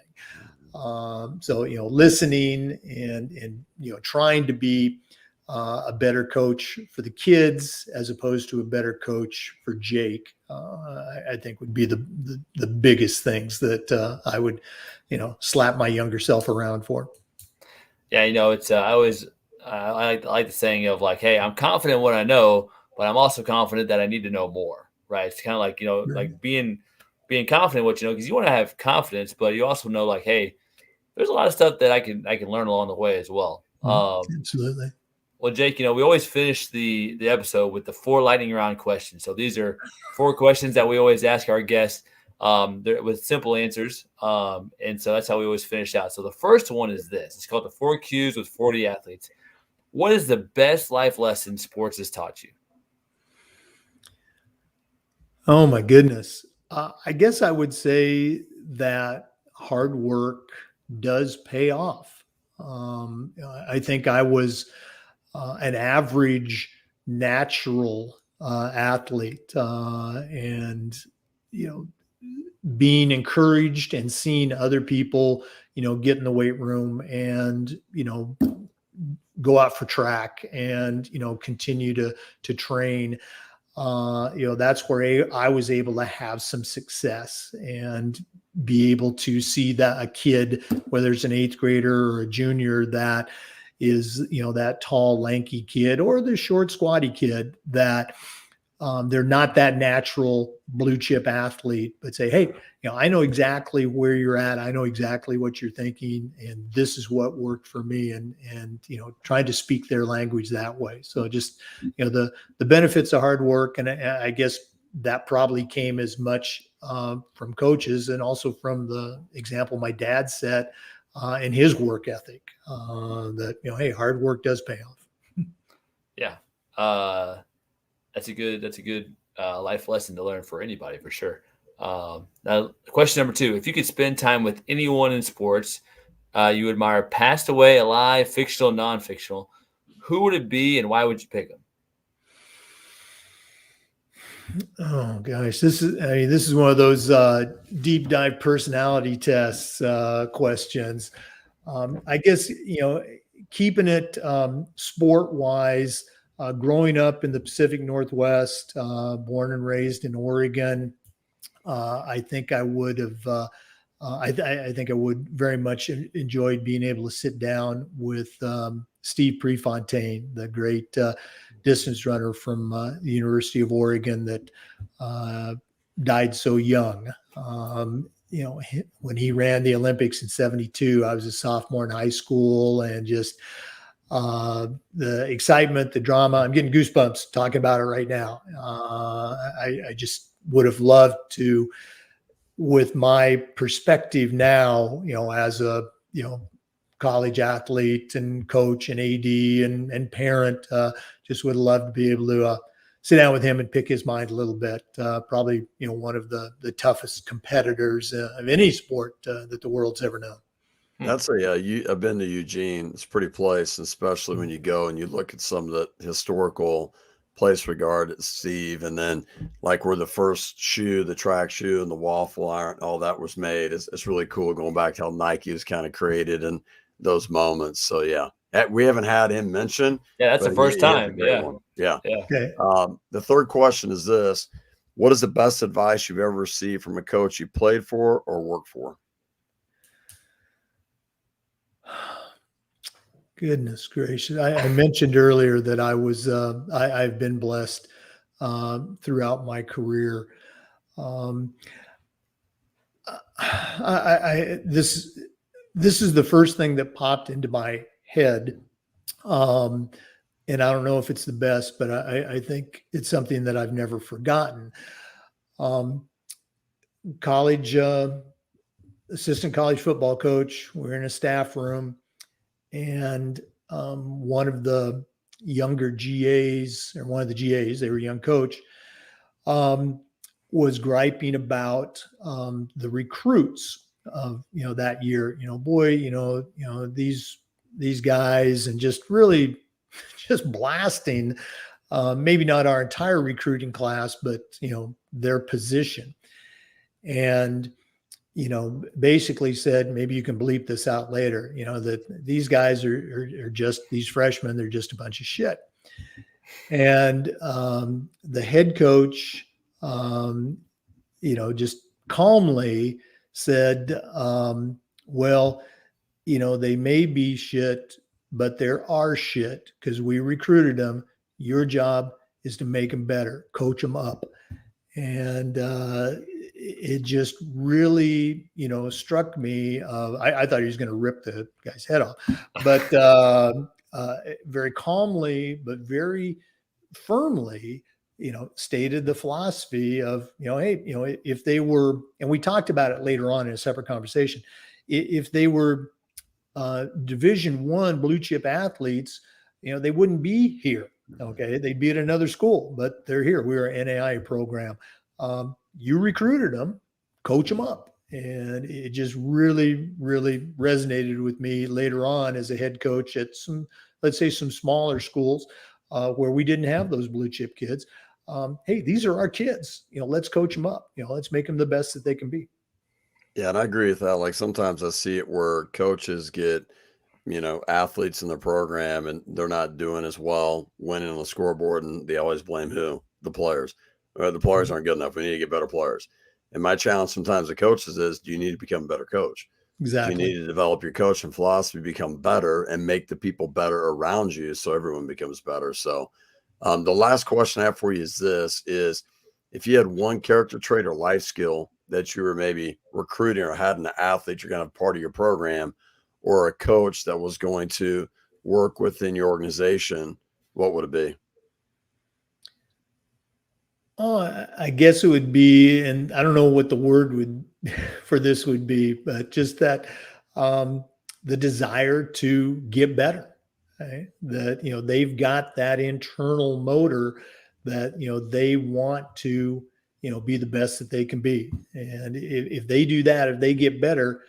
So, listening and trying to be a better coach for the kids as opposed to a better coach for Jake, I think would be the biggest things that I would, slap my younger self around for. Yeah, it's I like the saying of like, hey, I'm confident in what I know, but I'm also confident that I need to know more. Right? It's kind of like like being confident in what you know, because you want to have confidence, but you also know like, hey, there's a lot of stuff that I can learn along the way as well. Absolutely. Well, Jake, we always finish the episode with the 4 lightning round questions. So these are 4 questions that we always ask our guests with simple answers. And so that's how we always finish out. So the first one is this. It's called the 4 Qs with 40 athletes. What is the best life lesson sports has taught you? Oh my goodness. I guess I would say that hard work does pay off. I think I was an average natural athlete, and being encouraged and seeing other people get in the weight room and go out for track and continue to train, that's where I was able to have some success and be able to see that a kid, whether it's an 8th grader or a junior, that is, that tall, lanky kid or the short, squatty kid, that they're not that natural blue chip athlete, but say, hey, I know exactly where you're at. I know exactly what you're thinking. And this is what worked for me, and trying to speak their language that way. So just, the benefits of hard work. And I guess that probably came as much from coaches and also from the example my dad set and his work ethic, that, hey, hard work does pay off. Yeah. That's a good life lesson to learn for anybody, for sure. Now, question number 2: if you could spend time with anyone in sports you admire, passed away, alive, fictional, non-fictional, who would it be and why would you pick them? Oh gosh, this is one of those deep dive personality tests questions. I guess keeping it sport wise. Growing up in the Pacific Northwest, born and raised in Oregon, I think I would have I think I would very much enjoy being able to sit down with Steve Prefontaine, the great distance runner from the University of Oregon that died so young. When he ran the Olympics in '72, I was a sophomore in high school, and just the excitement, the drama. I'm getting goosebumps talking about it right now. I just would have loved to, with my perspective now, as a, college athlete and coach and AD and parent, just would have loved to be able to sit down with him and pick his mind a little bit. Probably, one of the toughest competitors of any sport that the world's ever known. That's I've been to Eugene. It's a pretty place, especially when you go and you look at some of the historical place regarded Steve, and then like where the first shoe, the track shoe and the waffle iron, all that was made. It's really cool going back to how Nike was kind of created in those moments. So yeah, we haven't had him mentioned. Yeah, that's the first time. Yeah. Okay. The third question is this: what is the best advice you've ever received from a coach you played for or worked for? Goodness gracious. I mentioned earlier that I was, I've been blessed throughout my career. This is the first thing that popped into my head. And I don't know if it's the best, but I think it's something that I've never forgotten. College, assistant college football coach, we're in a staff room. And one of the younger GAs, or one of the GAs, they were a young coach, was griping about the recruits of that year. These guys, and just really just blasting, maybe not our entire recruiting class, but their position. And basically said, maybe you can bleep this out later, that these guys are just, these freshmen, they're just a bunch of shit. And the head coach, just calmly said, well, they may be shit, but there are shit because we recruited them. Your job is to make them better, coach them up. And it just really, struck me. I thought he was going to rip the guy's head off, but very calmly, but very firmly, stated the philosophy of, hey, if they were, and we talked about it later on in a separate conversation, if they were Division I blue chip athletes, they wouldn't be here. Okay. They'd be at another school, but they're here. We're an NAI program. You recruited them, coach them up. And it just really, really resonated with me later on as a head coach at some, let's say, some smaller schools where we didn't have those blue chip kids. Hey, these are our kids. Let's coach them up. Let's make them the best that they can be. Yeah, and I agree with that. Like sometimes I see it where coaches get, athletes in the program and they're not doing as well, winning on the scoreboard, and they always blame who? The players. The players aren't good enough. We need to get better players. And my challenge sometimes to coaches is, do you need to become a better coach? Exactly. Do you need to develop your coaching philosophy, become better, and make the people better around you so everyone becomes better? So the last question I have for you is this, is if you had one character trait or life skill that you were maybe recruiting or had an athlete you're going to have part of your program, or a coach that was going to work within your organization, what would it be? Oh, I guess it would be, and I don't know what the word would for this would be, but just that the desire to get better. Right? That they've got that internal motor that they want to be the best that they can be, and if they do that, if they get better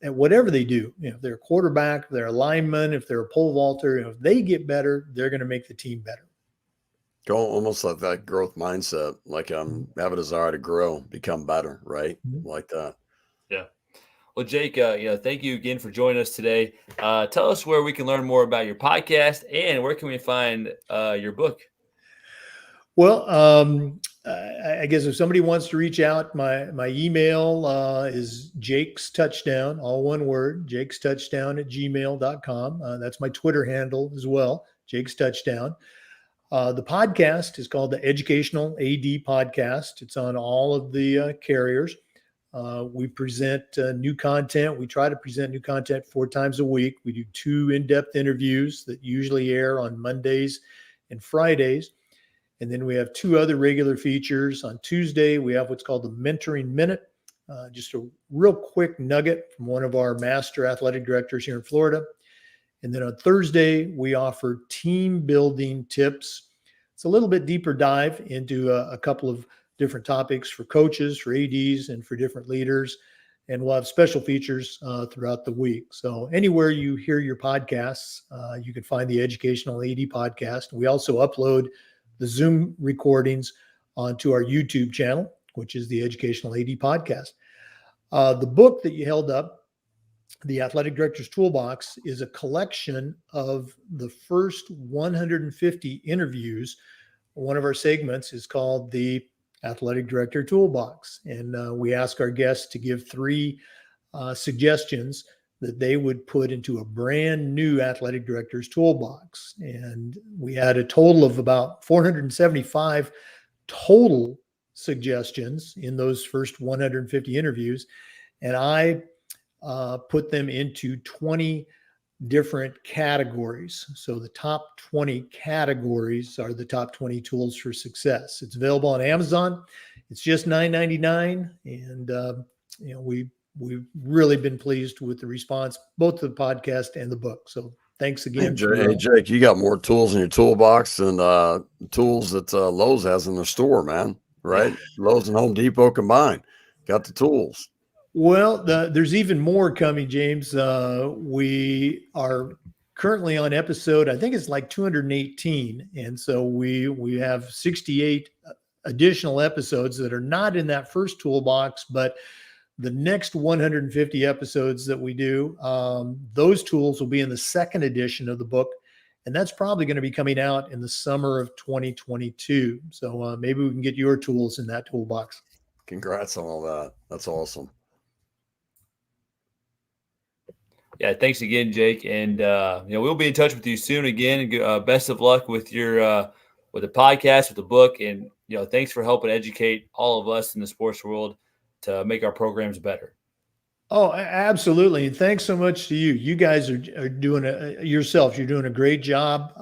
at whatever they do, if they're a quarterback, if they're a lineman, if they're a pole vaulter, if they get better, they're going to make the team better. Go almost like that growth mindset, like have a desire to grow, become better, right? Like that. Yeah. Well, Jake, thank you again for joining us today. Tell us where we can learn more about your podcast and where can we find your book? Well, I guess if somebody wants to reach out, my email is Jake's Touchdown, all one word, Jake's Touchdown at gmail.com. That's my Twitter handle as well, Jake's Touchdown. The podcast is called the Educational AD Podcast. It's on all of the carriers. We present new content. We try to present new content 4 times a week. We do 2 in-depth interviews that usually air on Mondays and Fridays. And then we have 2 other regular features. On Tuesday, we have what's called the Mentoring Minute, just a real quick nugget from one of our master athletic directors here in Florida. And then on Thursday, we offer team building tips. It's a little bit deeper dive into a couple of different topics for coaches, for ADs, and for different leaders. And we'll have special features throughout the week. So anywhere you hear your podcasts, you can find the Educational AD Podcast. We also upload the Zoom recordings onto our YouTube channel, which is the Educational AD Podcast. The book that you held up, the Athletic Director's Toolbox, is a collection of the first 150 interviews. One of our segments is called the Athletic Director Toolbox. And we ask our guests to give 3 suggestions that they would put into a brand new athletic director's toolbox. And we had a total of about 475 total suggestions in those first 150 interviews. And I put them into 20 different categories. So the top 20 categories are the top 20 tools for success. It's available on Amazon. It's just $9.99. And, we've really been pleased with the response, both to the podcast and the book. So thanks again. Hey, Jake, you got more tools in your toolbox than tools that Lowe's has in their store, man. Right? Lowe's and Home Depot combined. Got the tools. Well, there's even more coming, James. We are currently on episode, I think it's like 218. And so we have 68 additional episodes that are not in that first toolbox, but the next 150 episodes that we do, those tools will be in the second edition of the book. And that's probably going to be coming out in the summer of 2022. So maybe we can get your tools in that toolbox. Congrats on all that. That's awesome. Yeah, thanks again, Jake. And we'll be in touch with you soon again. Best of luck with your with the podcast, with the book, and thanks for helping educate all of us in the sports world to make our programs better. Oh, absolutely. And thanks so much to you. You guys are doing yourself. You're doing a great job.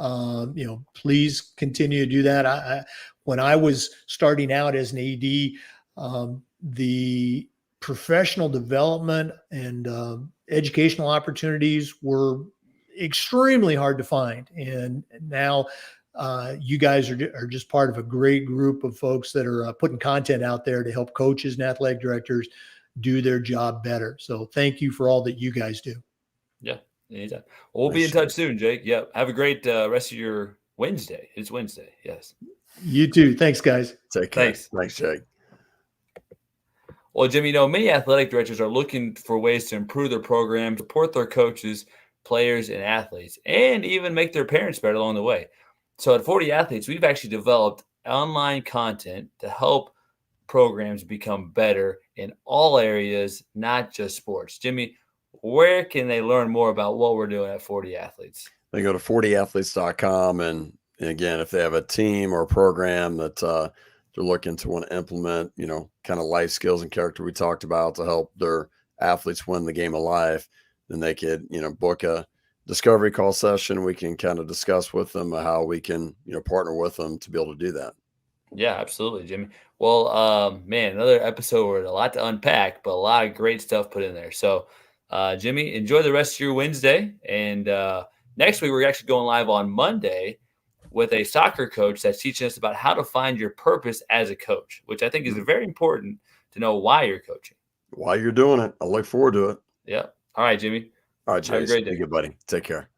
Please continue to do that. When I was starting out as an AD, the professional development and educational opportunities were extremely hard to find. And now you guys are just part of a great group of folks that are putting content out there to help coaches and athletic directors do their job better. So thank you for all that you guys do. Yeah, anytime. Well, we'll be in touch soon, Jake. Yep. Have a great rest of your Wednesday. It's Wednesday. Yes. You too. Thanks, guys. Take care. Thanks, Jake. Well, Jimmy, many athletic directors are looking for ways to improve their program, support their coaches, players, and athletes, and even make their parents better along the way. So at 40 Athletes, we've actually developed online content to help programs become better in all areas, not just sports. Jimmy, where can they learn more about what we're doing at 40 Athletes? They go to 40athletes.com. And again, if they have a team or a program that they're looking to want to implement, kind of life skills and character we talked about to help their athletes win the game of life, then they could, book a discovery call session. We can kind of discuss with them how we can, partner with them to be able to do that. Yeah, absolutely, Jimmy. Well, another episode with a lot to unpack, but a lot of great stuff put in there. So, Jimmy, enjoy the rest of your Wednesday. And next week, we're actually going live on Monday with a soccer coach that's teaching us about how to find your purpose as a coach, which I think is very important to know why you're coaching. Why you're doing it. I look forward to it. Yeah. All right, Jimmy. All right, Jason. Have a great day. Be good, buddy. Take care.